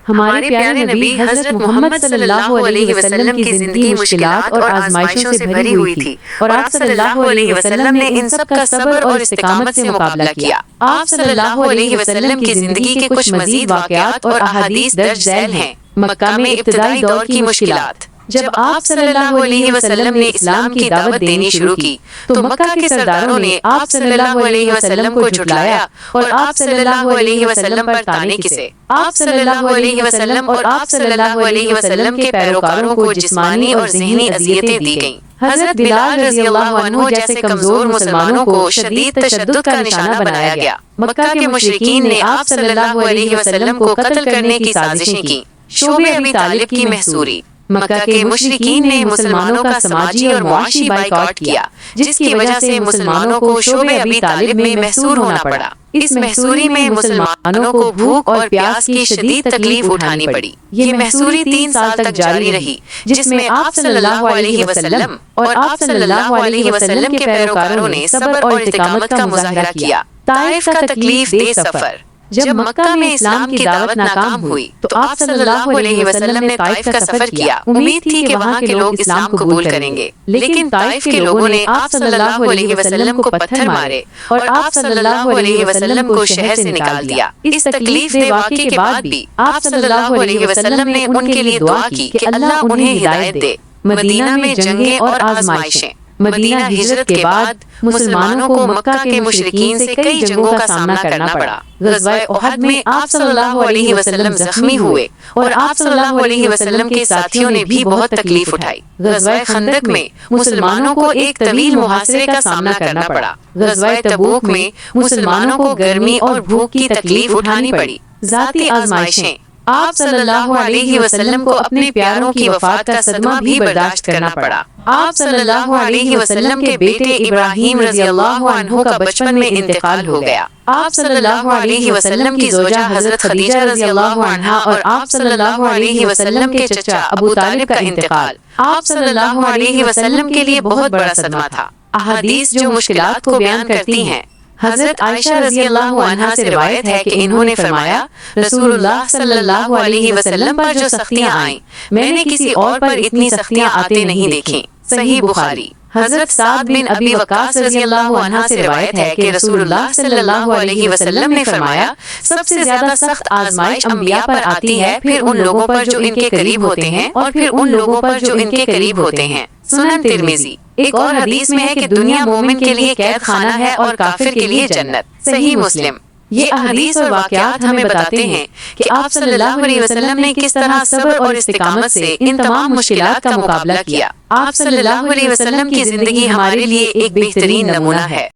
ہمارے پیارے نبی حضرت محمد صلی اللہ علیہ وسلم کی زندگی مشکلات اور آزمائشوں سے بھری ہوئی تھی، اور آپ صلی اللہ علیہ وسلم نے ان سب کا صبر اور استقامت سے مقابلہ کیا۔ آپ صلی اللہ علیہ وسلم کی زندگی کے کچھ مزید واقعات اور احادیث درج ذیل ہیں۔ مکہ میں ابتدائی دور کی مشکلات۔ جب آپ صلی اللہ علیہ وسلم نے اسلام کی دعوت دینی شروع کی تو مکہ کے سرداروں نے آپ صلی اللہ علیہ وسلم کو جھٹلایا اور آپ صلی اللہ علیہ وسلم پر طعنے کسے۔ آپ صلی اللہ علیہ وسلم اور آپ صلی اللہ علیہ وسلم کے پیروکاروں کو جسمانی اور ذہنی اذیتیں دی گئیں۔ حضرت بلال رضی اللہ عنہ جیسے کمزور مسلمانوں کو شدید تشدد کا نشانہ بنایا گیا۔ مکہ کے مشرکین نے آپ صلی اللہ علیہ وسلم کو قتل کرنے کی سازشیں کی۔ شعب ابی طالب کی محصوری۔ مکہ کے مشرکین نے مسلمانوں کا سماجی اور معاشی بائیکاٹ کیا، جس کی وجہ سے مسلمانوں کو شعب ابی طالب میں محصور ہونا پڑا۔ اس محصوری میں مسلمانوں کو بھوک اور پیاس کی شدید تکلیف اٹھانی پڑی۔ یہ محصوری 3 سال تک جاری رہی، جس میں آپ صلی اللہ علیہ وسلم اور آپ صلی اللہ علیہ وسلم کے پیروکاروں نے صبر اور استقامت کا مظاہرہ کیا۔ طائف کا تکلیف دہ سفر۔ جب مکہ میں اسلام کی دعوت ناکام ہوئی تو آپ صلی اللہ علیہ وسلم نے طائف کا سفر کیا۔ امید تھی کہ وہاں کے لوگ اسلام قبول کریں گے، لیکن طائف کے لوگوں نے آپ صلی اللہ علیہ وسلم کو پتھر مارے اور آپ صلی اللہ علیہ وسلم کو شہر سے نکال دیا۔ اس تکلیف دہ واقعے کے بعد بھی آپ صلی اللہ علیہ وسلم نے ان کے لیے دعا کی کہ اللہ انہیں ہدایت دے۔ مدینہ میں جنگیں اور آزمائشیں۔ مدینہ ہجرت کے بعد مسلمانوں کو مکہ کے مشرکین سے کئی جنگوں کا سامنا کرنا پڑا۔ غزوہ احد میں آپ صلی اللہ علیہ وسلم زخمی ہوئے اور آپ صلی اللہ علیہ وسلم کے ساتھیوں نے بھی بہت تکلیف اٹھائی۔ غزوہ خندق میں مسلمانوں کو ایک طویل محاصرے کا سامنا کرنا پڑا۔ غزوہ تبوک میں مسلمانوں کو گرمی اور بھوک کی تکلیف اٹھانی پڑی۔ ذاتی آزمائشیں۔ آپ صلی اللہ علیہ وسلم کو اپنے پیاروں کی وفات کا صدمہ بھی برداشت کرنا پڑا۔ آپ صلی اللہ علیہ وسلم کے بیٹے ابراہیم رضی اللہ عنہ کا بچپن میں انتقال ہو گیا۔ آپ صلی اللہ علیہ وسلم کی زوجہ حضرت خدیجہ رضی اللہ عنہا اور آپ صلی اللہ علیہ وسلم کے چچا ابو طالب کا انتقال آپ صلی اللہ علیہ وسلم کے لیے بہت بڑا صدمہ تھا۔ احادیث جو مشکلات کو بیان کرتی ہیں۔ حضرت عائشہ رضی اللہ عنہا سے روایت ہے کہ انہوں نے فرمایا، رسول اللہ صلی اللہ علیہ وسلم پر جو سختیاں آئیں، میں نے کسی اور پر اتنی سختیاں آتے نہیں دیکھیں۔ صحیح بخاری۔ حضرت سعد بن ابی وقاص رضی اللہ عنہ سے روایت ہے کہ رسول اللہ صلی اللہ علیہ وسلم نے فرمایا، سب سے زیادہ سخت آزمائش انبیاء پر آتی ہے، پھر ان لوگوں پر جو ان کے قریب ہوتے ہیں اور پھر ان لوگوں پر جو ان کے قریب ہوتے ہیں۔ سنن ترمذی۔ ایک اور حدیث میں ہے کہ دنیا مومن کے لیے قید خانہ ہے اور کافر کے لیے جنت۔ صحیح مسلم۔ یہ احادیث اور واقعات ہمیں بتاتے ہیں کہ آپ صلی اللہ علیہ وسلم نے کس طرح صبر اور استقامت سے ان تمام مشکلات کا مقابلہ کیا۔ آپ صلی اللہ علیہ وسلم کی زندگی ہمارے لیے ایک بہترین نمونہ ہے۔